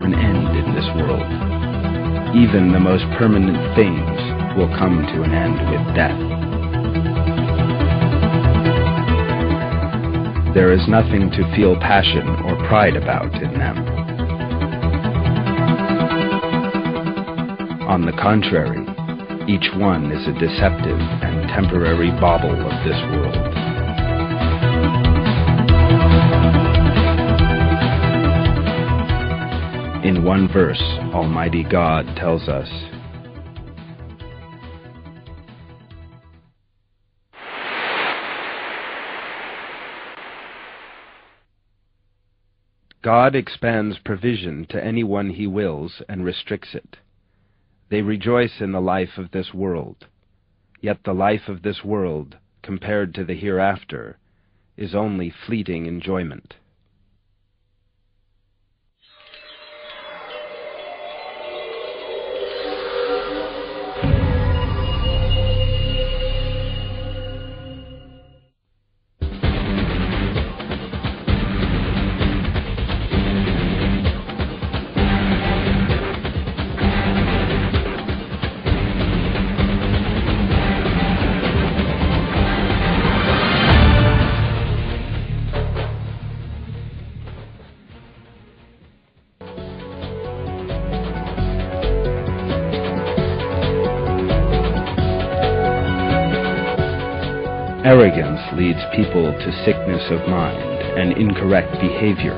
an end in this world. Even the most permanent things will come to an end with death. There is nothing to feel passion or pride about in them. On the contrary, each one is a deceptive and temporary bauble of this world. In one verse, Almighty God tells us, God expands provision to anyone He wills and restricts it. They rejoice in the life of this world, yet the life of this world, compared to the hereafter, is only fleeting enjoyment. Arrogance leads people to sickness of mind and incorrect behavior.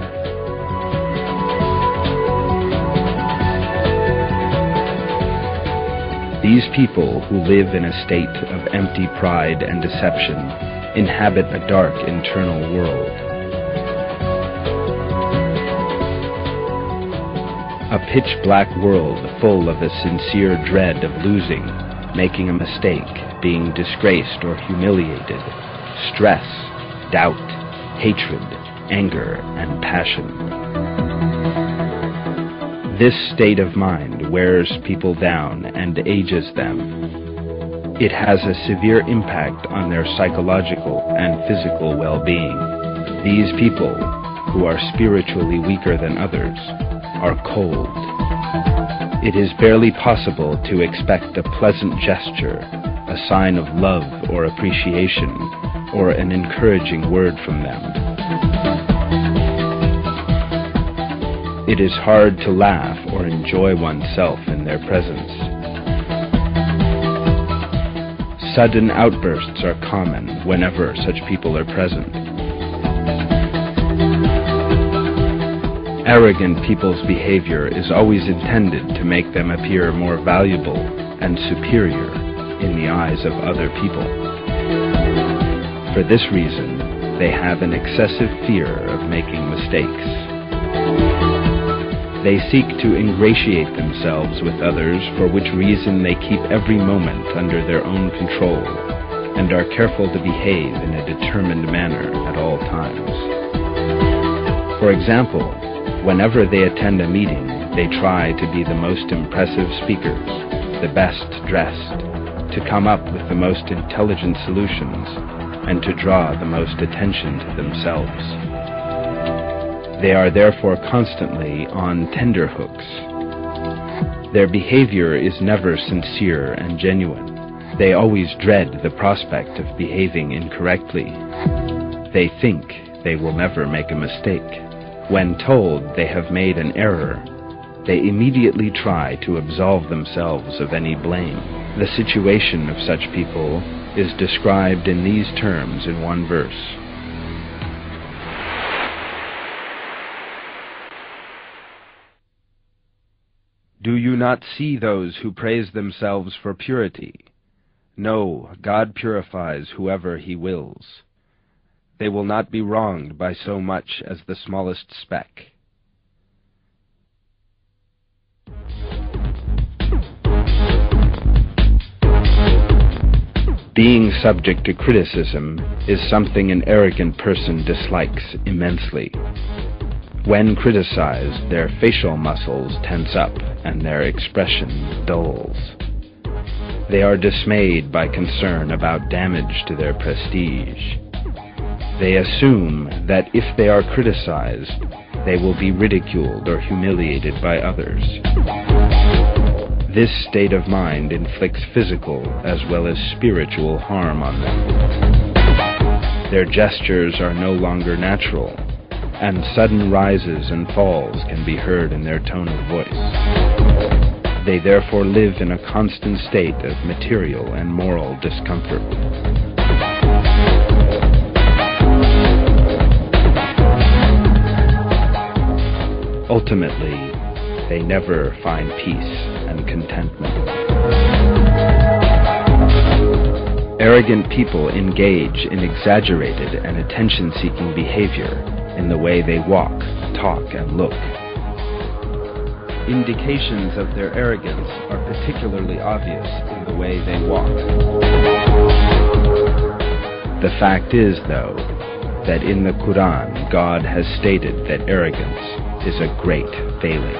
These people who live in a state of empty pride and deception inhabit a dark internal world. A pitch-black world full of a sincere dread of losing, making a mistake, being disgraced or humiliated, stress, doubt, hatred, anger, and passion. This state of mind wears people down and ages them. It has a severe impact on their psychological and physical well-being. These people, who are spiritually weaker than others, are cold. It is barely possible to expect a pleasant gesture, a sign of love or appreciation, or an encouraging word from them. It is hard to laugh or enjoy oneself in their presence. Sudden outbursts are common whenever such people are present. Arrogant people's behavior is always intended to make them appear more valuable and superior in the eyes of other people. For this reason, they have an excessive fear of making mistakes. They seek to ingratiate themselves with others, for which reason they keep every moment under their own control and are careful to behave in a determined manner at all times. For example, whenever they attend a meeting, they try to be the most impressive speakers, the best dressed, to come up with the most intelligent solutions, and to draw the most attention to themselves. They are therefore constantly on tenterhooks. Their behavior is never sincere and genuine. They always dread the prospect of behaving incorrectly. They think they will never make a mistake. When told they have made an error, they immediately try to absolve themselves of any blame. The situation of such people is described in these terms in one verse. Do you not see those who praise themselves for purity? No, God purifies whoever He wills. They will not be wronged by so much as the smallest speck. Being subject to criticism is something an arrogant person dislikes immensely. When criticized, their facial muscles tense up and their expression dulls. They are dismayed by concern about damage to their prestige. They assume that if they are criticized, they will be ridiculed or humiliated by others. This state of mind inflicts physical as well as spiritual harm on them. Their gestures are no longer natural, and sudden rises and falls can be heard in their tone of voice. They therefore live in a constant state of material and moral discomfort. Ultimately, they never find peace and contentment. Arrogant people engage in exaggerated and attention-seeking behavior in the way they walk, talk, and look. Indications of their arrogance are particularly obvious in the way they walk. The fact is, though, that in the Quran, God has stated that arrogance is a great failing.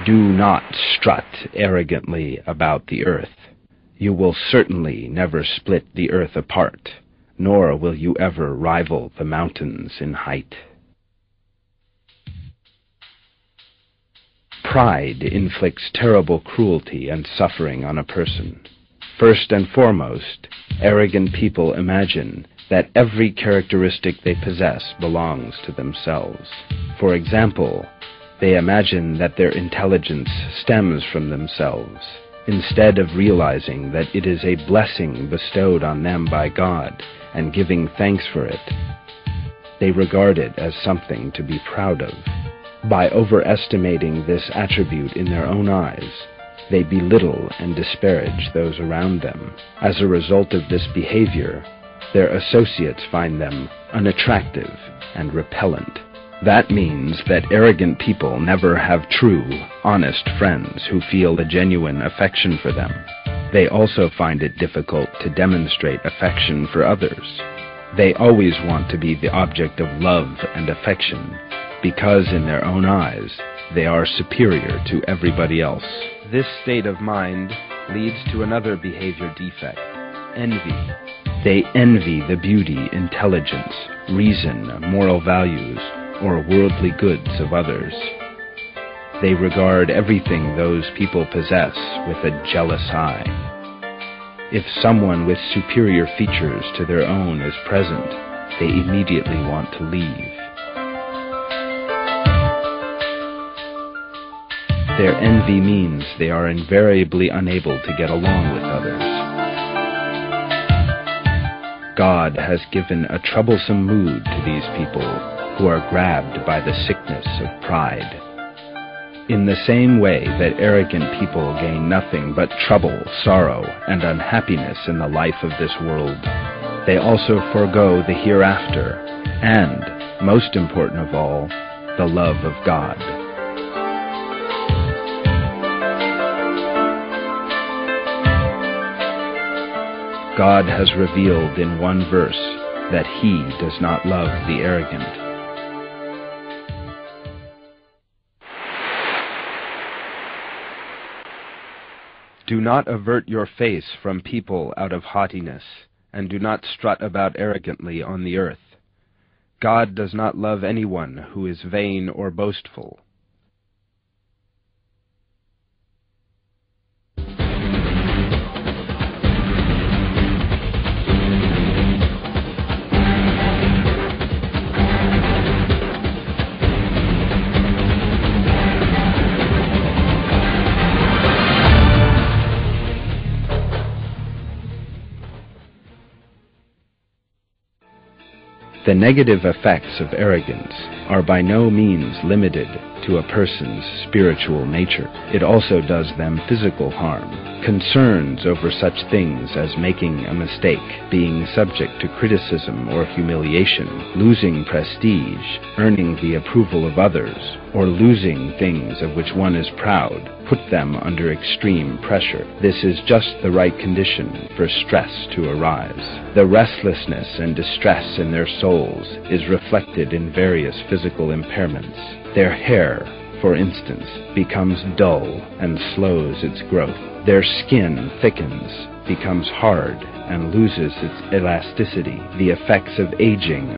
Do not strut arrogantly about the earth. You will certainly never split the earth apart, nor will you ever rival the mountains in height. Pride inflicts terrible cruelty and suffering on a person. First and foremost, arrogant people imagine that every characteristic they possess belongs to themselves. For example, they imagine that their intelligence stems from themselves, instead of realizing that it is a blessing bestowed on them by God and giving thanks for it. They regard it as something to be proud of. By overestimating this attribute in their own eyes, they belittle and disparage those around them. As a result of this behavior, their associates find them unattractive and repellent. That means that arrogant people never have true, honest friends who feel a genuine affection for them. They also find it difficult to demonstrate affection for others. They always want to be the object of love and affection, because in their own eyes, they are superior to everybody else. This state of mind leads to another behavior defect: envy. They envy the beauty, intelligence, reason, moral values, or worldly goods of others. They regard everything those people possess with a jealous eye. If someone with superior features to their own is present, they immediately want to leave. Their envy means they are invariably unable to get along with others. God has given a troublesome mood to these people who are grabbed by the sickness of pride. In the same way that arrogant people gain nothing but trouble, sorrow, and unhappiness in the life of this world, they also forego the hereafter, and, most important of all, the love of God. God has revealed in one verse that He does not love the arrogant. Do not avert your face from people out of haughtiness, and do not strut about arrogantly on the earth. God does not love anyone who is vain or boastful. The negative effects of arrogance are by no means limited to a person's spiritual nature. It also does them physical harm. Concerns over such things as making a mistake, being subject to criticism or humiliation, losing prestige, earning the approval of others, or losing things of which one is proud, put them under extreme pressure. This is just the right condition for stress to arise. The restlessness and distress in their souls is reflected in various physical impairments. Their hair, for instance, becomes dull and slows its growth. Their skin thickens, becomes hard, and loses its elasticity. The effects of aging